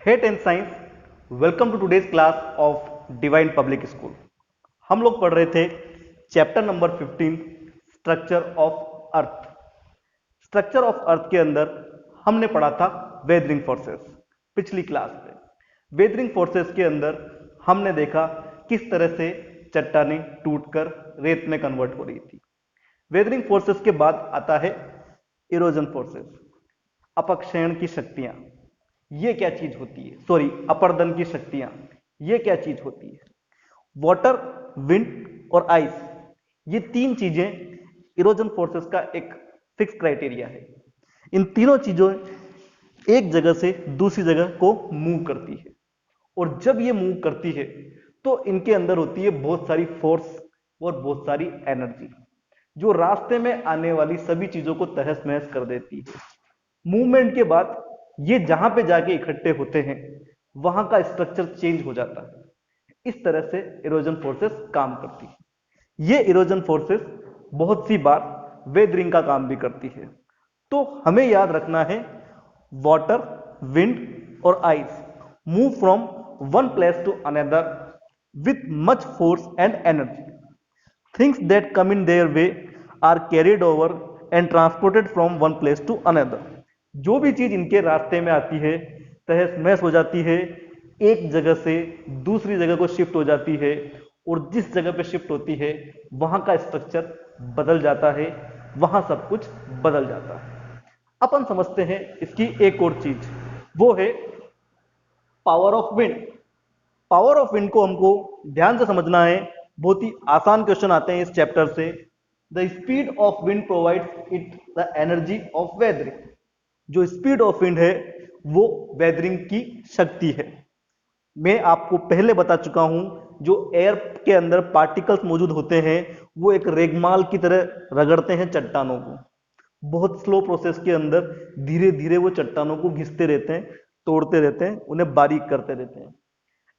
Hate and science, welcome to today's class of divine public school. हम लोग पढ़ रहे थे chapter number 15 structure of earth. Structure of earth के अंदर हमने पढ़ा था वेदरिंग फोर्सेस। पिछली क्लास में वेदरिंग फोर्सेस के अंदर हमने देखा किस तरह से चट्टानें टूटकर रेत में कन्वर्ट हो रही थी। वेदरिंग फोर्सेस के बाद आता है इरोजन फोर्सेस, अपक्षयण की शक्तियां। ये क्या चीज होती है? सॉरी, अपर्दन की शक्तियां। ये क्या चीज होती है? वाटर, विंड और आइस, ये तीन चीजें इरोजन फोर्सेस का एक फिक्स क्राइटेरिया है। इन तीनों चीजों एक जगह से दूसरी जगह को मूव करती है, और जब ये मूव करती है तो इनके अंदर होती है बहुत सारी फोर्स और बहुत सारी एनर्जी, जो रास्ते में आने वाली सभी चीजों को तहस नहस कर देती है। मूवमेंट के बाद ये जहां पे जाके इकट्ठे होते हैं वहां का स्ट्रक्चर चेंज हो जाता है। इस तरह से इरोजन फोर्सेस काम करती है। ये इरोजन फोर्सेस बहुत सी बार वेदरिंग का काम भी करती है। तो हमें याद रखना है, वाटर, विंड और ice move from one place to another with much force and energy. Things that come in their way are carried over and transported from one place to another. जो भी चीज इनके रास्ते में आती है तहस नहस हो जाती है, एक जगह से दूसरी जगह को शिफ्ट हो जाती है, और जिस जगह पे शिफ्ट होती है वहां का स्ट्रक्चर बदल जाता है, वहां सब कुछ बदल जाता है। अपन समझते हैं इसकी एक और चीज, वो है power of wind. Power of wind को हमको ध्यान से समझना है। बहुत ही आसान क्वेश्चन आते हैं इस चैप्टर से। The speed of wind provides it the energy of weathering. जो स्पीड ऑफ विंड है वो वेदरिंग की शक्ति है। मैं आपको पहले बता चुका हूं, जो एयर के अंदर पार्टिकल्स मौजूद होते हैं वो एक रेगमाल की तरह रगड़ते हैं चट्टानों को। बहुत स्लो प्रोसेस के अंदर धीरे धीरे वो चट्टानों को घिसते रहते हैं, तोड़ते रहते हैं, उन्हें बारीक करते रहते हैं।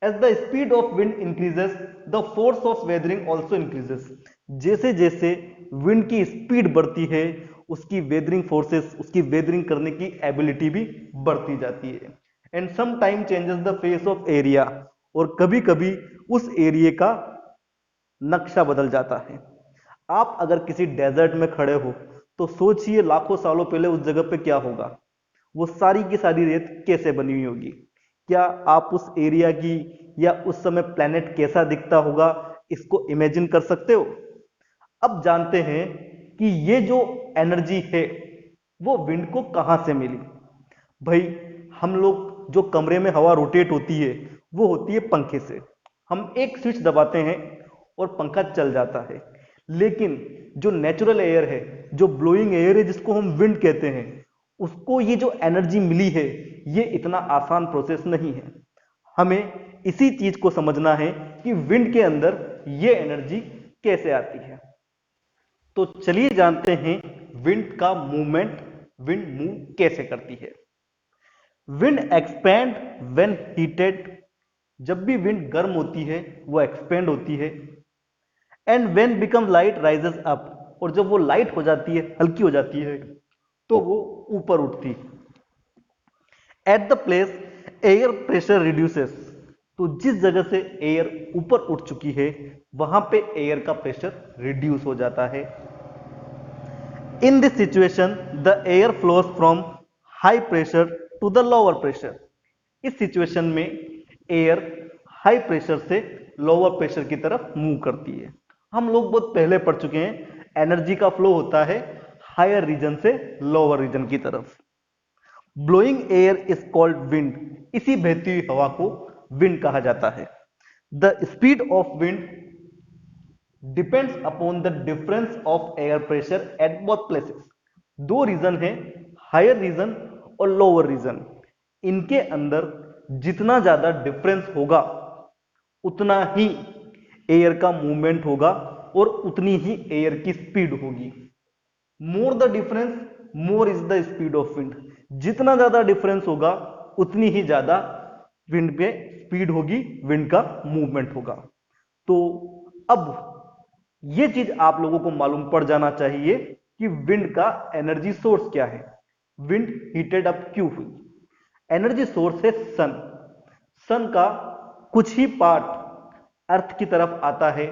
As the speed of wind increases, the force of weathering also increases. जैसे जैसे विंड की स्पीड बढ़ती है, उसकी वेदरिंग फोर्सेस, उसकी वेदरिंग करने की एबिलिटी भी बढ़ती जाती है। And some time changes the face of area, और कभी कभी उस एरिया का नक्शा बदल जाता है। आप अगर किसी डेजर्ट में खड़े हो तो सोचिए लाखों सालों पहले उस जगह पे क्या होगा। वो सारी की सारी रेत कैसे बनी हुई होगी? क्या आप उस एरिया की या उस समय प्लेनेट कैसा दिखता होगा, इसको इमेजिन कर सकते हो? अब जानते हैं कि ये जो एनर्जी है वो विंड को कहां से मिली। भाई, हम लोग जो कमरे में हवा रोटेट होती है वो होती है पंखे से। हम एक स्विच दबाते हैं और पंखा चल जाता है। लेकिन जो नेचुरल एयर है, जो ब्लोइंग एयर है, जिसको हम विंड कहते हैं, उसको ये जो एनर्जी मिली है ये इतना आसान प्रोसेस नहीं है। हमें इसी चीज को समझना है कि विंड के अंदर ये एनर्जी कैसे आती है। तो चलिए जानते हैं विंड का मूवमेंट, विंड मूव कैसे करती है। Wind expand when heated. जब भी विंड गर्म होती है वो एक्सपेंड होती है। And when become light rises up, और जब वो लाइट हो जाती है, हल्की हो जाती है, तो वो ऊपर उठती है। At the place air pressure reduces, तो जिस जगह से एयर ऊपर उठ चुकी है वहां पे एयर का प्रेशर रिड्यूस हो जाता है। In this situation the air flows from high pressure to the lower pressure. इस सिचुएशन में एयर हाई प्रेशर से लोअर प्रेशर की तरफ मूव करती है। हम लोग बहुत पहले पढ़ चुके हैं, एनर्जी का फ्लो होता है हायर रीजन से लोअर रीजन की तरफ। Blowing air is called wind. इसी बहती हुई हवा को विंड कहा जाता है। The speed of wind depends upon the difference of air pressure at both places. दो रीजन है, हायर रीजन और लोअर रीजन। इनके अंदर जितना ज्यादा डिफरेंस होगा उतना ही एयर का मूवमेंट होगा और उतनी ही एयर की स्पीड होगी। More the difference more is the speed of wind. जितना ज्यादा डिफरेंस होगा उतनी ही ज्यादा विंड पे स्पीड होगी, विंड का मूवमेंट होगा। तो अब ये चीज आप लोगों को मालूम पड़ जाना चाहिए कि विंड का एनर्जी सोर्स क्या है, विंड हीटेड अप क्यों हुई। एनर्जी सोर्स है सन। सन का कुछ ही पार्ट अर्थ की तरफ आता है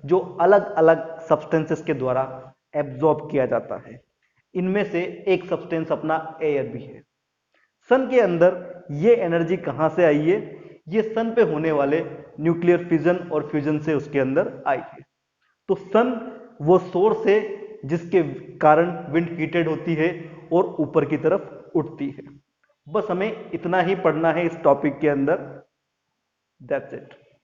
जो अलग अलग सब्सटेंसेस के द्वारा एब्जॉर्ब किया जाता है। इनमें से एक सब्सटेंस अपना एयर भी है। सन के अंदर ये एनर्जी कहां से आई है? ये सन पे होने वाले न्यूक्लियर फिजन और फ्यूजन से उसके अंदर आई है। तो सन वो सोर्स है जिसके कारण विंड हीटेड होती है और ऊपर की तरफ उठती है। बस हमें इतना ही पढ़ना है इस टॉपिक के अंदर। That's it.